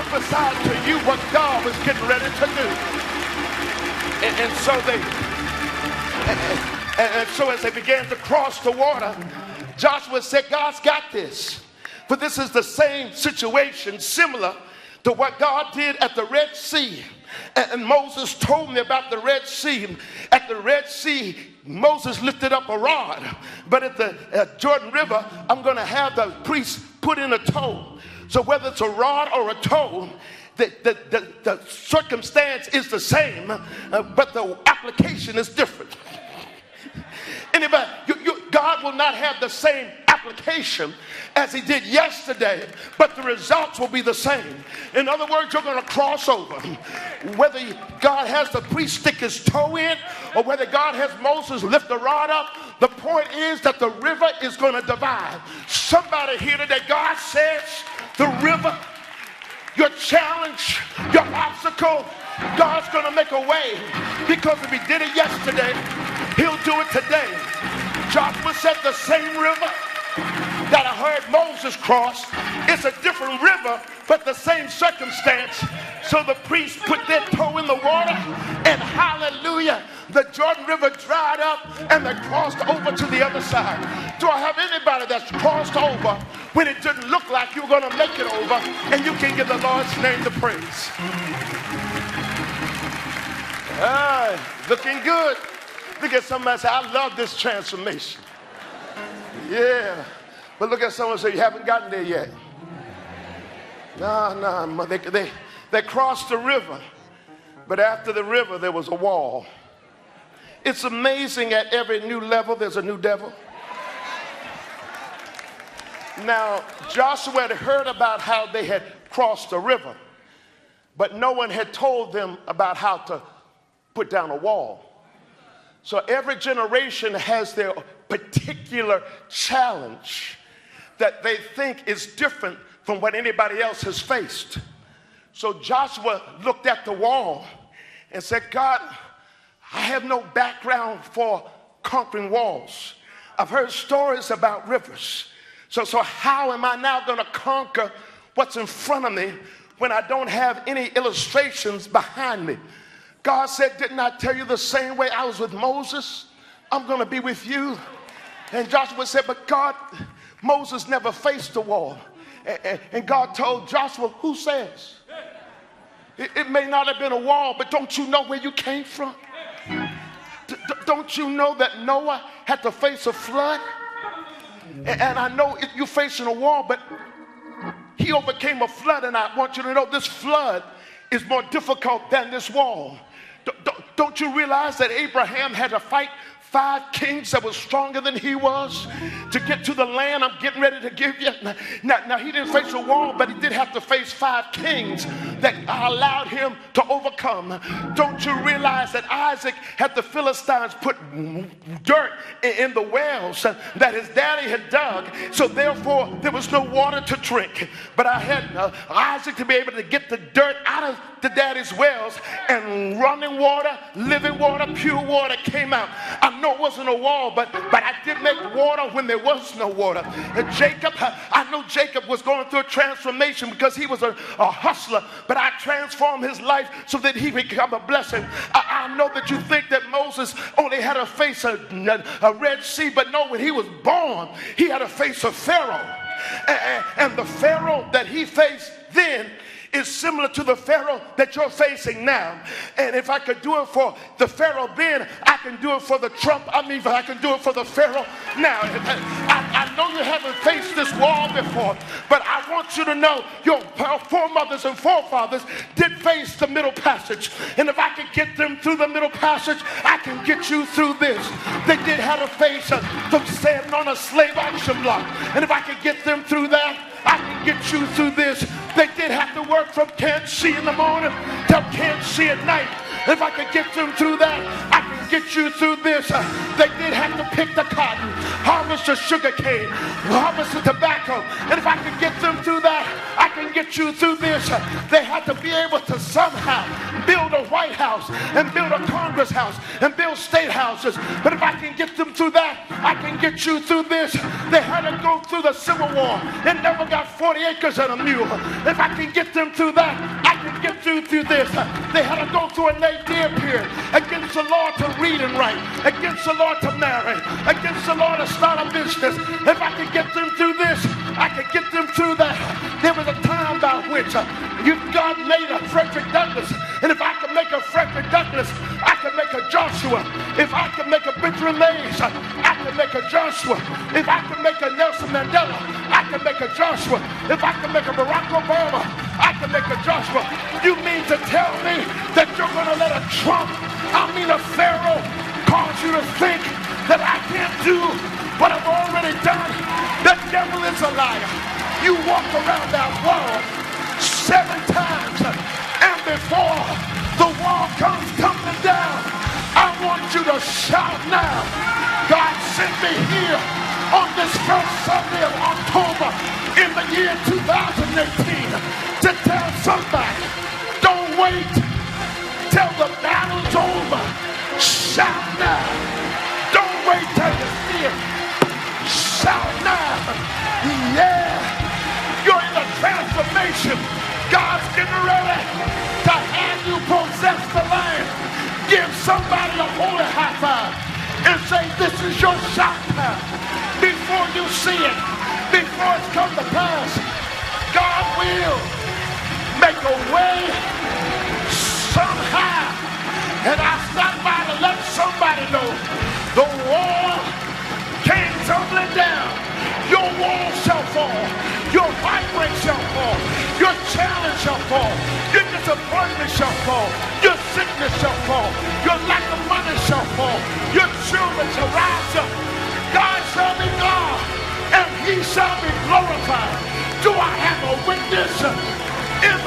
prophesied to you what God was getting ready to do. And so as they began to cross the water, Joshua said, God's got this. For this is the same situation, similar to what God did at the Red Sea. And Moses told me about the Red Sea. At the Red Sea, Moses lifted up a rod. But at the Jordan River, I'm going to have the priest put in a toe. So whether it's a rod or a toe, the circumstance is the same, but the application is different. Anybody, God will not have the same application as he did yesterday, but the results will be the same. In other words, you're going to cross over. Whether God has the priest stick his toe in, or whether God has Moses lift the rod up, the point is that the river is going to divide. Somebody here today, God says the river, your challenge, your obstacle, God's going to make a way, because if he did it yesterday, he'll do it today. Joshua said the same river that I heard Moses cross, it's a different river, but the same circumstance. So the priests put their toe in the water, and hallelujah, the Jordan River dried up and they crossed over to the other side. Do I have anybody that's crossed over when it didn't look like you were going to make it over, and you can give the Lord's name the praise? Looking good. Look at somebody and say, I love this transformation. Yeah. But look at someone and say, you haven't gotten there yet. No. They crossed the river. But after the river, there was a wall. It's amazing, at every new level, there's a new devil. Now, Joshua had heard about how they had crossed the river, but no one had told them about how to put down a wall. So every generation has their particular challenge that they think is different from what anybody else has faced. So Joshua looked at the wall and said, God, I have no background for conquering walls. I've heard stories about rivers. So how am I now going to conquer what's in front of me when I don't have any illustrations behind me? God said, didn't I tell you the same way I was with Moses, I'm going to be with you? And Joshua said, but God, Moses never faced the wall. And God told Joshua, who says? It may not have been a wall, but don't you know where you came from? Don't you know that Noah had to face a flood? And I know you're facing a wall, but he overcame a flood, and I want you to know this flood is more difficult than this wall. Don't you realize that Abraham had to fight 5 kings that were stronger than he was to get to the land I'm getting ready to give you? Now he didn't face a wall, but he did have to face 5 kings that allowed him to overcome. Don't you realize that Isaac had the Philistines put dirt in the wells that his daddy had dug, so therefore there was no water to drink? But I had Isaac to be able to get the dirt out of the daddy's wells, and running water, living water, pure water came out. I know it wasn't a wall, but I did make water when there was no water. And Jacob, I know Jacob was going through a transformation because he was a hustler, but I transformed his life so that he become a blessing. I know that you think that Moses only had to face a Red Sea, but no, when he was born, he had to face a Pharaoh. And the Pharaoh that he faced then is similar to the Pharaoh that you're facing now. And if I could do it for the Pharaoh then, I can do it for the Trump. I can do it for the Pharaoh now. I know you haven't faced this wall before, but I want you to know your foremothers and forefathers did face the middle passage. And if I could get them through the middle passage, I can get you through this. They did have to face them standing on a slave auction block. And if I could get them through that, I can get you through this. They did have to work from can't see in the morning till can't see at night. If I could get them through that, I can get you through this. They did have to pick the cotton, harvest the sugar cane, harvest the tobacco. And if I can get them through that, I can get you through this. They had to be able to somehow build a White House and build a Congress house and build state houses. But if I can get them through that, I can get you through this. They had to go through the Civil War and never got 40 acres and a mule. If I can get them through that, I can get through this. They had to go through a nadir period against the law to read and write, against the law to marry, against the law to start a business. If I could get them through this, I could get them through that. There was a time by which God made a Frederick Douglass. And if I could make a Frederick Douglass, I could make a Joshua. If I could make a Benjamin Mays, I could make a Joshua. If I could make a Nelson Mandela, I could make a Joshua. If I could make a Barack Obama, I could make a Joshua. You mean to tell me that you're going to let a Trump, a Pharaoh, cause you to think that I can't do what I've already done? The devil is a liar. You walk around that wall 7 times, and before the wall comes tumbling down, I want you to shout now. God sent me here on this first Sunday of October in the year 2018 to tell somebody, don't wait till the battle's over. Shout now. Don't wait till you see it. Shout now. Yeah. You're in a transformation. God's getting ready to have you possess the land. Give somebody a holy high five and say, this is your shout time. Before you see it, before it's come to pass, God will make a way somehow. And I stopped by to let somebody know the wall came tumbling down. Your wall shall fall. Your fight break shall fall. Your challenge shall fall. Your disappointment shall fall. Your sickness shall fall. Your lack of money shall fall. Your children shall rise up. God shall be God, and he shall be glorified. Do I have a witness in the